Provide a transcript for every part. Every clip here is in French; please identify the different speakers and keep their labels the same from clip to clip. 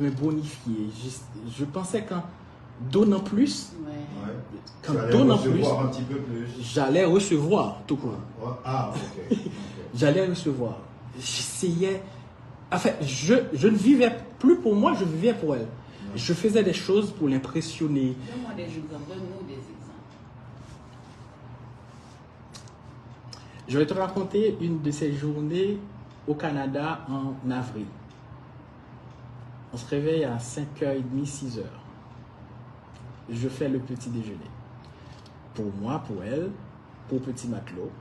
Speaker 1: me bonifier. Je pensais qu'en donnant plus,
Speaker 2: qu'en donnant plus, un petit peu plus,
Speaker 1: j'allais recevoir tout court.
Speaker 2: Ah, ok.
Speaker 1: J'allais recevoir. J'essayais. En fait, je ne vivais plus pour moi, je vivais pour elle. Je faisais des choses pour l'impressionner.
Speaker 3: Donne-moi des exemples, donne-nous des exemples.
Speaker 1: Je vais te raconter une de ces journées au Canada en avril. On se réveille à 5h30, 6h. Je fais le petit déjeuner. Pour moi, pour elle, pour Petit Matelot.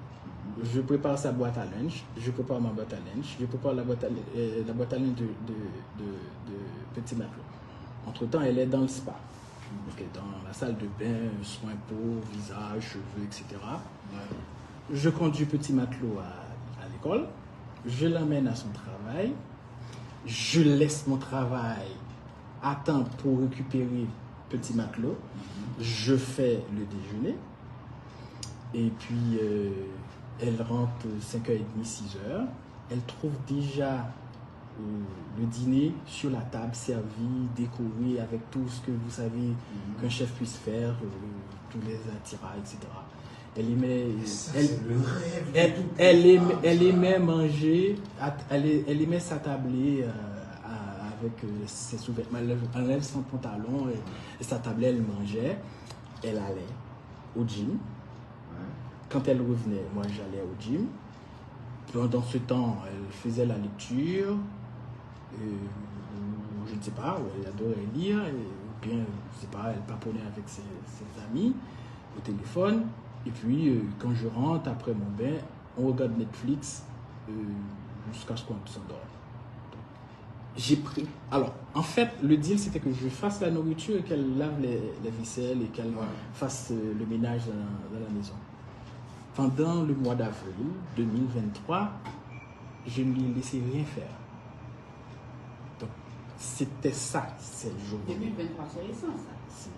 Speaker 1: Je prépare sa boîte à lunch. Je prépare ma boîte à lunch. Je prépare la boîte à lunch de Petit Matelot. Entre-temps, elle est dans le spa. Donc, dans la salle de bain, soins peau, visage, cheveux, etc. Je conduis Petit Matelot à l'école. Je l'emmène à son travail. Je laisse mon travail à temps pour récupérer Petit Matelot. Je fais le déjeuner. Et puis, elle rentre 5h30, 6h. Elle trouve déjà le dîner sur la table, servi, décoré, avec tout ce que vous savez qu'un chef puisse faire, tous les attirails, etc. Elle aimait, elle aimait manger, elle aimait s'attabler avec ses sous-vêtements. Elle enlève son pantalon et s'attablait, elle mangeait. Elle allait au gym. Quand elle revenait, moi j'allais au gym. Pendant ce temps, elle faisait la lecture. Je ne sais pas, elle adorait lire. Ou bien, je ne sais pas, elle paponnait avec ses amis au téléphone. Et puis, quand je rentre après mon bain, on regarde Netflix jusqu'à ce qu'on s'endorme. J'ai pris. Alors, en fait, le deal, c'était que je fasse la nourriture et qu'elle lave les vaisselles et qu'elle fasse le ménage dans la maison. Pendant le mois d'avril 2023, je ne lui ai laissé rien faire. Donc, c'était ça, cette journée.
Speaker 3: 2023, c'est récent, ça.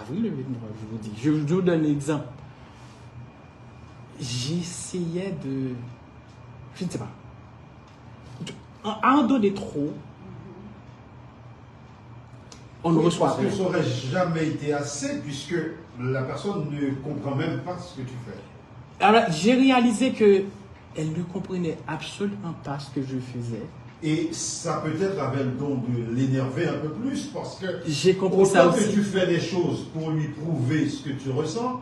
Speaker 1: Avril 2023, je vous dis. Je vous donne un exemple. J'essayais de... Je ne sais pas. À en donner trop, on ne reçoit rien.
Speaker 2: Parce que ça n'aurait jamais été assez, puisque la personne ne comprend même pas ce que tu fais.
Speaker 1: Alors, j'ai réalisé que elle ne comprenait absolument pas ce que je faisais.
Speaker 2: Et ça peut-être avait le don de l'énerver un peu plus, parce que
Speaker 1: j'ai compris ça aussi.
Speaker 2: Autant que tu fais des choses pour lui prouver ce que tu ressens,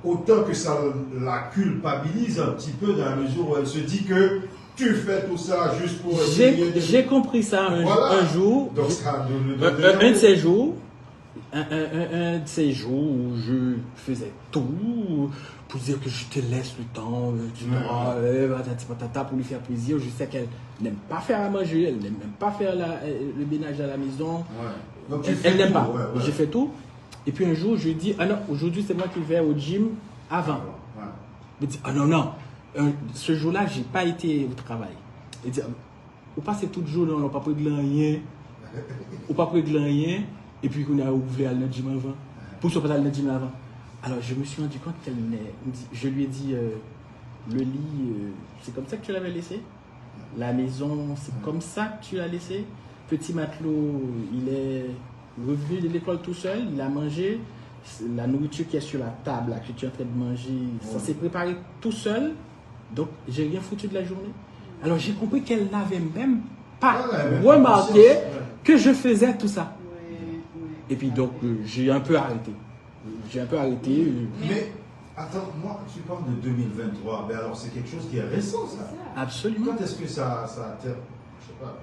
Speaker 2: autant que ça la culpabilise un petit peu dans la mesure où elle se dit que tu fais tout ça juste pour...
Speaker 1: J'ai compris ça un jour.
Speaker 2: Donc ça
Speaker 1: un de ces jours. Un de ces jours où je faisais tout pour dire que je te laisse le temps, pour lui faire plaisir. Je sais qu'elle n'aime pas faire à manger, elle n'aime même pas faire le ménage à la maison.
Speaker 2: Donc,
Speaker 1: elle n'aime pas. J'ai fait tout. Et puis un jour, je lui dis, ah non, aujourd'hui c'est moi qui vais au gym avant. Elle me dit, ah non, non, ce jour-là, j'ai pas été au travail. Elle dit, on passe tout le jour, on n'a pas pris de rien. On n'a pas pris de rien. Et puis on a ouvert le gym avant. Pour se passer le gym avant. Alors je me suis rendu compte qu'elle n'est. Je lui ai dit, le lit, c'est comme ça que tu l'avais laissé. La maison, c'est comme ça que tu l'as laissé. Petit Matelot, il est revenu de l'école tout seul, il a mangé. La nourriture qui est sur la table, là, que tu es en train de manger, ça s'est préparé tout seul. Donc j'ai rien foutu de la journée. Alors j'ai compris qu'elle n'avait même pas remarqué que je faisais tout ça. Et puis donc, j'ai un peu arrêté.
Speaker 2: Mais, attends, moi, tu parles de 2023. Mais alors, c'est quelque chose qui est récent, ça.
Speaker 1: Absolument.
Speaker 2: Quand est-ce que ça a terminé? Je sais pas,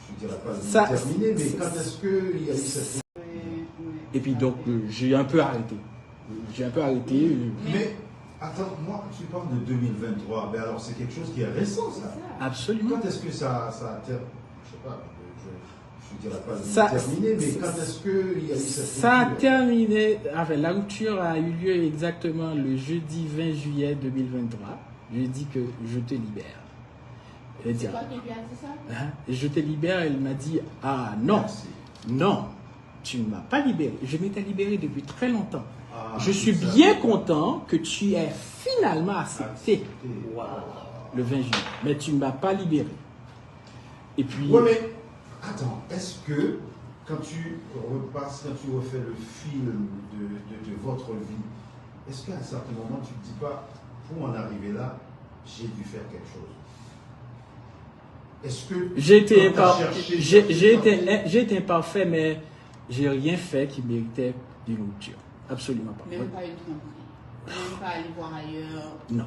Speaker 2: je ne dirais pas terminé, mais quand est-ce qu'il y a eu cette...
Speaker 1: Et puis donc, j'ai un peu arrêté.
Speaker 2: Mais, attends, moi, tu parles de 2023. Mais alors, c'est quelque chose qui est récent, ça.
Speaker 1: Absolument.
Speaker 2: Quand est-ce que ça a terminé? Je sais pas. Je ne dirais pas terminé, mais quand est-ce qu'il y a eu cette rupture?
Speaker 1: Ça a terminé, enfin, la rupture a eu lieu exactement le jeudi 20 juillet 2023. Je lui ai dit que je te libère. Elle dit,
Speaker 3: c'est toi qui lui as dit ça?
Speaker 1: Je te libère, elle m'a dit, ah non, non, tu ne m'as pas libéré. Je m'étais libéré depuis très longtemps. Je suis bien content que tu aies finalement accepté le 20 juillet, mais tu ne m'as pas libéré. Et puis...
Speaker 2: Ouais, mais Attends, est-ce que quand tu repasses, quand tu refais le film de votre vie, est-ce qu'à un certain moment tu ne te dis pas, pour en arriver là, j'ai dû faire quelque chose? Est-ce que
Speaker 1: j'ai été imparfait, mais j'ai rien fait qui méritait une rupture. Absolument pas.
Speaker 3: Même pas une tromperie. Même pas aller voir ailleurs.
Speaker 1: Non.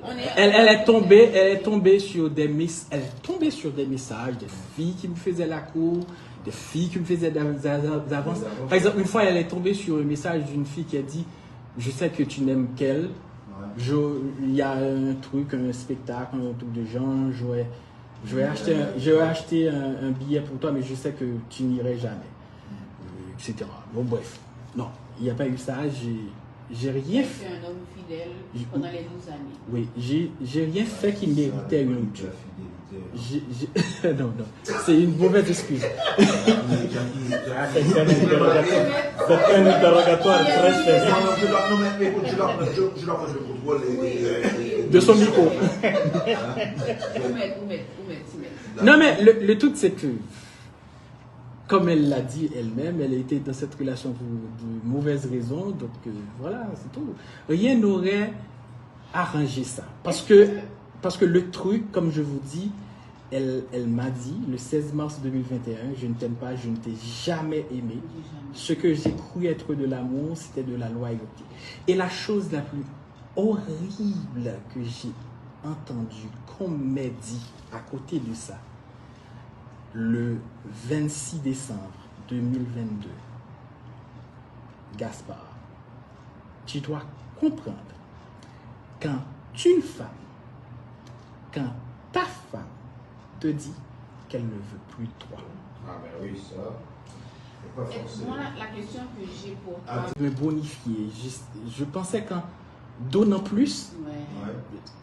Speaker 3: On est-
Speaker 1: Elle est tombée sur des messages des filles qui me faisaient la cour, des filles qui me faisaient des avances. Par exemple, une fois, elle est tombée sur un message d'une fille qui a dit: je sais que tu n'aimes qu'elle. Il y a un truc, un spectacle, un truc de genre, je vais acheter un billet pour toi, mais je sais que tu n'irais jamais, etc. Bon, bref, non, il n'y a pas eu ça, j'ai rien fait.
Speaker 3: C'est un homme fidèle pendant les 12 années.
Speaker 1: Oui, j'ai rien fait qui méritait une rupture. Non, c'est une mauvaise excuse. C'est un interrogatoire très spécial. De son micro. Non, mais le truc, c'est que, comme elle l'a dit elle-même, elle a été dans cette relation pour de mauvaises raisons. Donc, voilà, c'est tout. Rien n'aurait arrangé ça. Parce que le truc, comme je vous dis, elle m'a dit, le 16 mars 2021, je ne t'aime pas, je ne t'ai jamais aimé. Ce que j'ai cru être de l'amour, c'était de la loyauté. Et la chose la plus horrible que j'ai entendue, qu'on m'ait dit à côté de ça, le 26 décembre 2022, Gaspard, tu dois comprendre, quand une femme, quand ta femme te dit qu'elle ne veut plus de toi.
Speaker 2: Ah ben oui, ça, c'est pas forcément.
Speaker 3: Moi, la question que j'ai pour toi,
Speaker 1: Me bonifier. Je pensais qu'en donnant plus,
Speaker 3: ouais.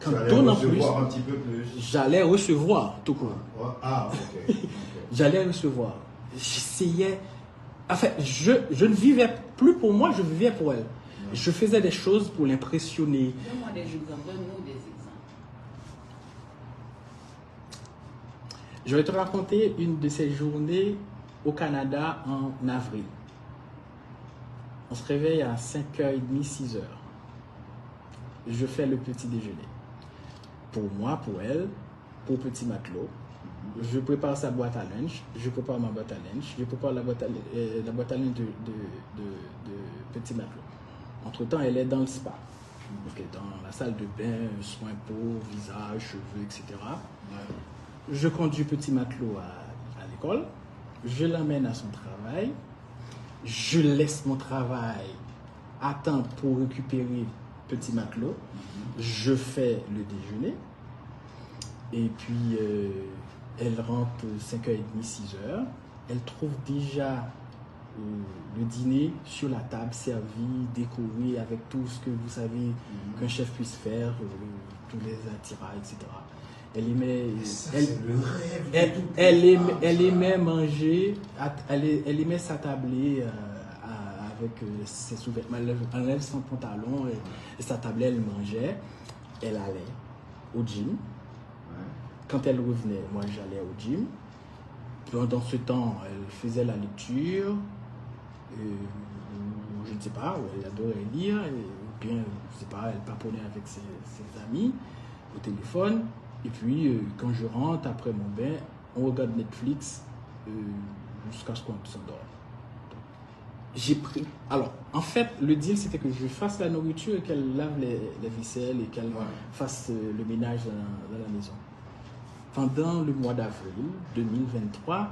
Speaker 1: quand
Speaker 2: Tu allais
Speaker 1: donnant
Speaker 2: recevoir
Speaker 1: plus,
Speaker 2: un petit peu plus.
Speaker 1: j'allais recevoir tout court.
Speaker 2: Ah, ok.
Speaker 1: J'allais recevoir. J'essayais. Enfin, je ne vivais plus pour moi, je vivais pour elle. Je faisais des choses pour l'impressionner.
Speaker 3: Donne-moi des exemples, donne-nous des exemples.
Speaker 1: Je vais te raconter une de ces journées au Canada en avril. On se réveille à 5h30, 6h. Je fais le petit déjeuner. Pour moi, pour elle, pour Petit Matelot. Je prépare sa boîte à lunch. Je prépare ma boîte à lunch. Je prépare la boîte à lunch de Petit Matelot. Entre-temps, elle est dans le spa. Donc, dans la salle de bain, soins peau, visage, cheveux, etc. Je conduis Petit Matelot à l'école. Je l'emmène à son travail. Je laisse mon travail à temps pour récupérer Petit Matelot. Je fais le déjeuner. Et puis, elle rentre 5h30, 6h. Elle trouve déjà le dîner sur la table, servi, décoré, avec tout ce que vous savez qu'un chef puisse faire, tous les attirails, etc. Elle aimait manger, elle aimait s'attabler avec ses sous-vêtements. Elle enlève son pantalon et s'attablait, elle mangeait. Elle allait au gym. Quand elle revenait, moi j'allais au gym. Pendant ce temps, elle faisait la lecture. Je ne sais pas, elle adorait lire. Ou bien, je ne sais pas, elle paponnait avec ses amis au téléphone. Et puis, quand je rentre, après mon bain, on regarde Netflix jusqu'à ce qu'on s'endort. J'ai pris... Alors, en fait, le deal, c'était que je fasse la nourriture et qu'elle lave les vaisselles et qu'elle fasse le ménage dans la maison. Pendant le mois d'avril 2023,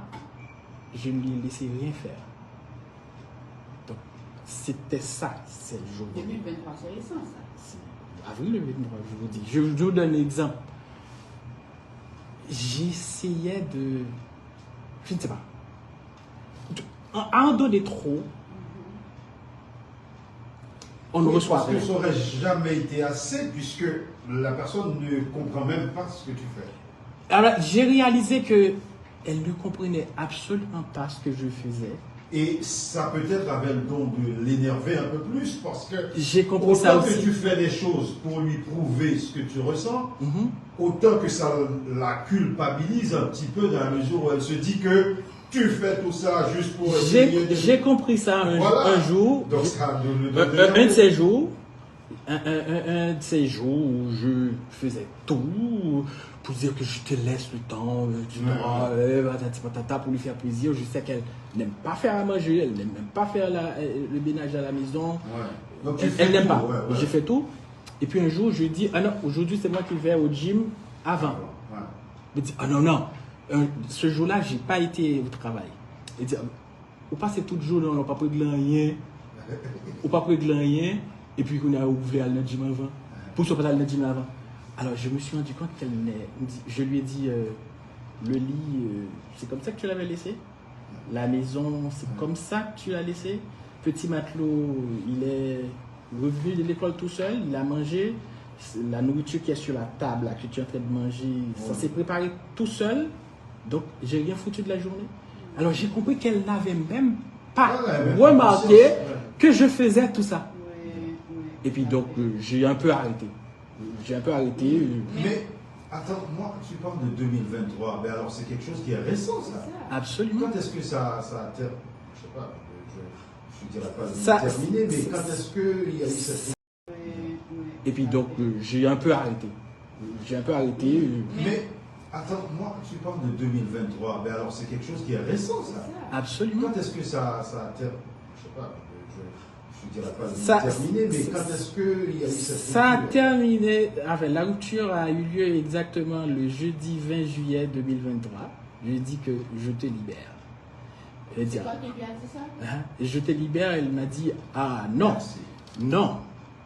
Speaker 1: je ne lui ai laissé rien faire. Donc, c'était ça, cette journée.
Speaker 3: 2023, c'est récent, ça.
Speaker 1: C'est avril 2023, je vous dis. Je vous donne un exemple. J'essayais de... Je ne sais pas. À en donner trop, on ne reçoit
Speaker 2: parce
Speaker 1: rien.
Speaker 2: que ça n'aurait jamais été assez, puisque la personne ne comprend même pas ce que tu fais.
Speaker 1: Alors, j'ai réalisé que elle ne comprenait absolument pas ce que je faisais.
Speaker 2: Et ça peut-être avait le don de l'énerver un peu plus parce que
Speaker 1: j'ai compris ça
Speaker 2: autant
Speaker 1: aussi.
Speaker 2: que tu fais des choses pour lui prouver ce que tu ressens,
Speaker 1: Mhm.
Speaker 2: autant que ça la culpabilise un petit peu dans la mesure où elle se dit que tu fais tout ça juste pour essayer de...
Speaker 1: J'ai compris ça un jour.
Speaker 2: Donc ça nous
Speaker 1: Un de ces jours, un de ces jours où je faisais tout pour dire que je te laisse le temps, tu dois, patati patata, pour lui faire plaisir. Je sais qu'elle n'aime pas faire à manger, elle n'aime même pas faire le ménage à la maison.
Speaker 2: Ouais. Donc,
Speaker 1: Elle n'aime pas.
Speaker 2: ouais, ouais.
Speaker 1: J'ai fait tout. Et puis un jour, je dis, ah non, aujourd'hui c'est moi qui vais au gym avant.
Speaker 2: Ouais.
Speaker 1: Il me dit, ah non, non, ce jour-là, j'ai pas été au travail. Il dit, on passe tout le jour, on n'a pas pris de rien. On n'a pas pris de rien. Et puis, on a ouvert le gym avant. Pour ça, pas le gym avant. Alors, je me suis rendu compte qu'elle n'est. Je lui ai dit, le lit, c'est comme ça que tu l'avais laissé? La maison, c'est comme ça que tu l'as laissé? Petit matelot, il est revenu de l'école tout seul, il a mangé. La nourriture qui est sur la table, là, que tu es en train de manger, ça s'est préparé tout seul. Donc, j'ai rien foutu de la journée. Alors, j'ai compris qu'elle n'avait même pas remarqué que je faisais tout ça. Et puis, donc, j'ai un peu arrêté.
Speaker 2: Mais, attends, moi, tu parles de 2023. Ben alors, c'est quelque chose qui est récent, ça.
Speaker 1: Absolument.
Speaker 2: Quand est-ce que ça a terminé? Je sais pas, je ne dirais pas terminé, mais quand est-ce qu'il y a eu cette...
Speaker 1: Et puis, donc, j'ai un peu arrêté.
Speaker 2: Mais, attends, moi, tu parles de 2023. Ben alors, c'est quelque chose qui est récent, ça.
Speaker 1: Absolument.
Speaker 2: Quand est-ce que ça a terminé? Je sais pas, je ne dirais pas terminé, mais quand est-ce qu'il y a eu cette rupture?
Speaker 1: Ça a terminé. Enfin, la rupture a eu lieu exactement le jeudi 20 juillet 2023. Je lui ai dit que je te libère. Elle dit,
Speaker 3: C'est toi qui lui as dit ça?
Speaker 1: Et je te libère. Elle m'a dit, ah non,
Speaker 2: Merci.
Speaker 1: non,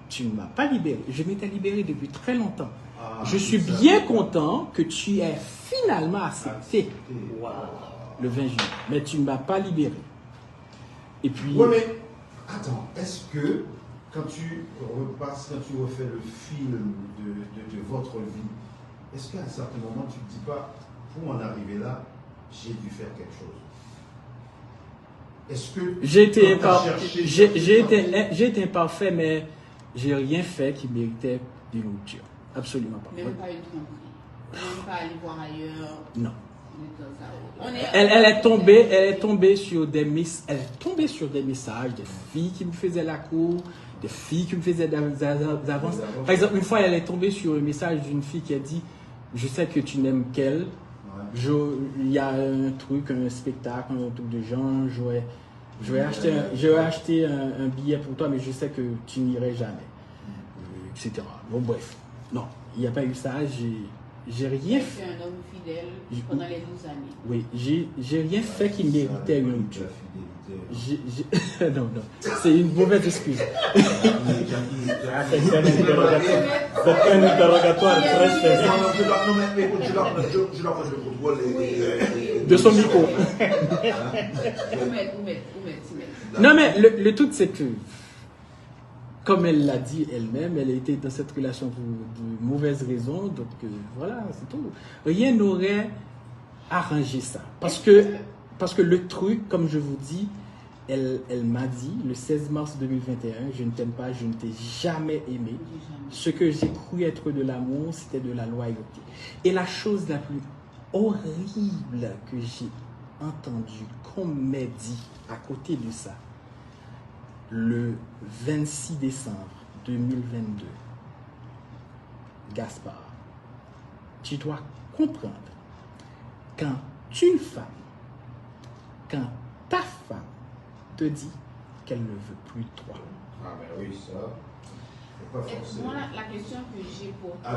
Speaker 1: tu ne m'as pas libéré. Je m'étais libéré depuis très longtemps.
Speaker 2: Ah,
Speaker 1: Je suis
Speaker 2: ça.
Speaker 1: bien content que tu aies finalement accepté le 20 juillet. Mais tu ne m'as pas libéré. Et puis...
Speaker 2: Oui, mais attends, est-ce que quand tu repasses, quand tu refais le film de votre vie, est-ce qu'à un certain moment tu ne te dis pas, pour en arriver là, j'ai dû faire quelque chose? Est-ce que
Speaker 1: j'ai été imparfait, mais j'ai rien fait qui méritait une rupture. Absolument pas.
Speaker 3: Même pas une tromperie. Même pas aller voir ailleurs.
Speaker 1: Non.
Speaker 3: On est...
Speaker 1: Elle est tombée sur des messages de filles qui me faisaient la cour, des filles qui me faisaient des avances. Par exemple, une fois, elle est tombée sur un message d'une fille qui a dit, je sais que tu n'aimes qu'elle. Il y a un truc, un spectacle, un truc de genre, j'aurais acheté un billet pour toi, mais je sais que tu n'irais jamais, etc. Bon, bref, non, il n'y a pas eu ça, j'ai rien fait.
Speaker 3: C'est un homme fidèle pendant les 12 années.
Speaker 1: Oui, j'ai rien fait qui méritait une rupture. Non, c'est une mauvaise excuse. C'est un interrogatoire très spécial. De son micro. Non, mais le truc, c'est que, comme elle l'a dit elle-même, elle a été dans cette relation pour de mauvaises raisons. Donc, voilà, c'est tout. Rien n'aurait arrangé ça. Parce que le truc, comme je vous dis, elle m'a dit, le 16 mars 2021, je ne t'aime pas, je ne t'ai jamais aimé. Ce que j'ai cru être de l'amour, c'était de la loyauté. Et la chose la plus horrible que j'ai entendue, qu'on m'ait dit à côté de ça, le 26 décembre 2022, Gaspard, tu dois comprendre, quand une femme, quand ta femme te dit qu'elle ne veut plus de toi.
Speaker 2: Ah ben oui, ça. Pas forcément.
Speaker 3: Moi, la question que j'ai pour toi,